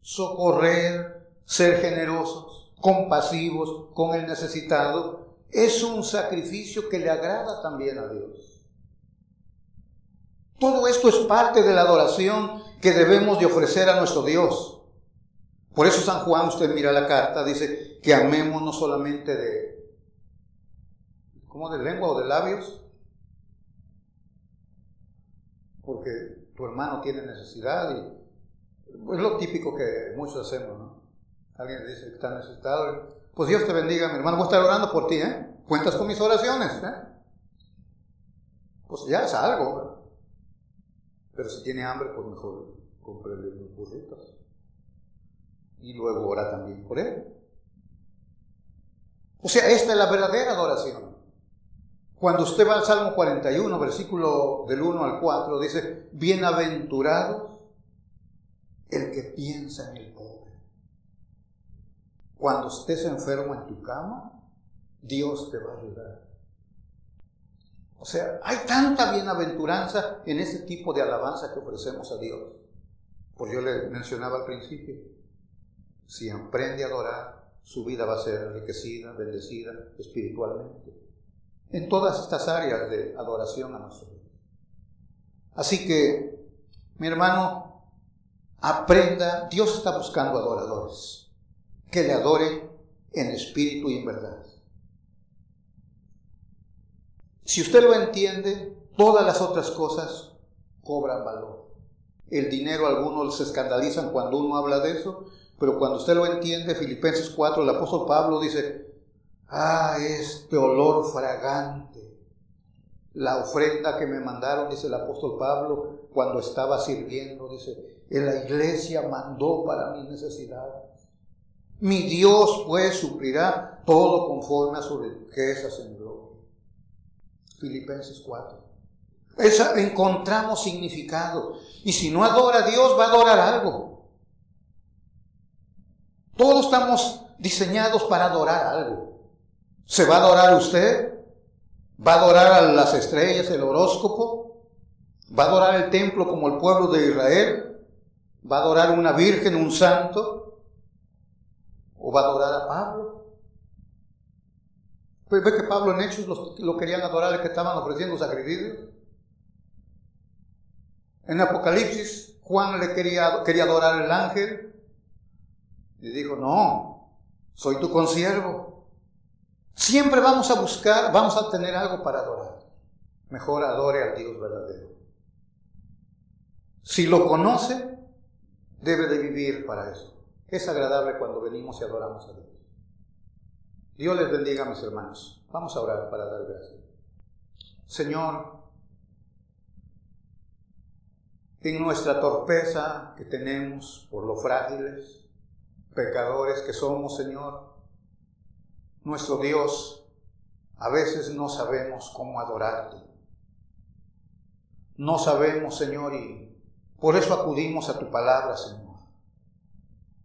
A: socorrer, ser generosos, compasivos con el necesitado, es un sacrificio que le agrada también a Dios. Todo esto es parte de la adoración que debemos de ofrecer a nuestro Dios. Por eso San Juan, usted mira la carta, dice que amemos no solamente de lengua o de labios, porque tu hermano tiene necesidad y es lo típico que muchos hacemos, ¿no? Alguien dice que está necesitado, pues Dios te bendiga, mi hermano, voy a estar orando por ti, cuentas con mis oraciones, pues ya es algo, ¿verdad? Pero si tiene hambre, pues mejor cómprele unos burritos y luego ora también por él. O sea, esta es la verdadera adoración. Cuando usted va al Salmo 41, versículo del 1 al 4, dice, bienaventurado el que piensa en el pobre. Cuando estés enfermo en tu cama, Dios te va a ayudar. O sea, hay tanta bienaventuranza en ese tipo de alabanza que ofrecemos a Dios. Pues yo le mencionaba al principio, si aprende a adorar, su vida va a ser enriquecida, bendecida espiritualmente, en todas estas áreas de adoración a nuestro Dios. Así que, mi hermano, aprenda, Dios está buscando adoradores, que le adoren en espíritu y en verdad. Si usted lo entiende, todas las otras cosas cobran valor. El dinero, algunos se escandalizan cuando uno habla de eso, pero cuando usted lo entiende, Filipenses 4, el apóstol Pablo dice, este olor fragante. La ofrenda que me mandaron, dice el apóstol Pablo, cuando estaba sirviendo, dice, en la iglesia mandó para mis necesidades. Mi Dios pues suplirá todo conforme a sus riquezas en gloria. Filipenses 4. Encontramos significado. Y si no adora a Dios, va a adorar algo. Todos estamos diseñados para adorar algo. ¿Se va a adorar usted? ¿Va a adorar a las estrellas, el horóscopo? ¿Va a adorar el templo como el pueblo de Israel? ¿Va a adorar una virgen, un santo? ¿O va a adorar a Pablo? Pues ve que Pablo en Hechos lo querían adorar, el que estaban ofreciendo sacrificios. En Apocalipsis, Juan le quería adorar al ángel. Y dijo, no, soy tu consiervo. Siempre vamos a buscar, vamos a tener algo para adorar. Mejor adore al Dios verdadero. Si lo conoce, debe de vivir para eso. Es agradable cuando venimos y adoramos a Dios. Dios les bendiga, mis hermanos. Vamos a orar para dar gracias. Señor, en nuestra torpeza que tenemos por lo frágiles, pecadores que somos, Señor, nuestro Dios, a veces no sabemos cómo adorarte. No sabemos, Señor, y por eso acudimos a tu palabra, Señor.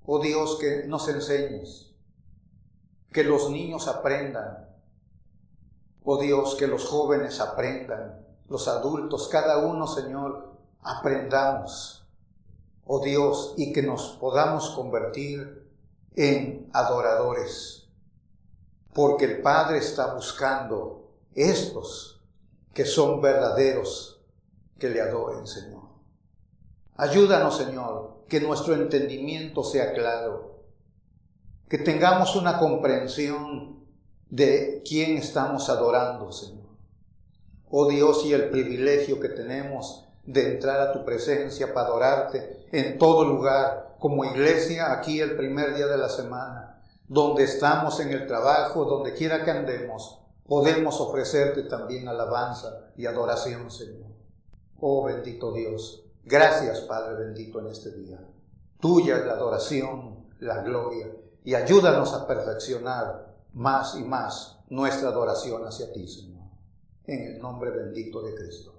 A: Oh Dios, que nos enseñes, que los niños aprendan. Oh Dios, que los jóvenes aprendan, los adultos, cada uno, Señor, aprendamos. Oh Dios, y que nos podamos convertir en adoradores. Porque el Padre está buscando estos que son verdaderos, que le adoren, Señor. Ayúdanos, Señor, que nuestro entendimiento sea claro, que tengamos una comprensión de quién estamos adorando, Señor. Oh Dios, y el privilegio que tenemos de entrar a tu presencia para adorarte en todo lugar, como iglesia, aquí el primer día de la semana, donde estamos en el trabajo, donde quiera que andemos, podemos ofrecerte también alabanza y adoración, Señor. Oh bendito Dios, gracias Padre bendito en este día. Tuya es la adoración, la gloria, y ayúdanos a perfeccionar más y más nuestra adoración hacia ti, Señor. En el nombre bendito de Cristo.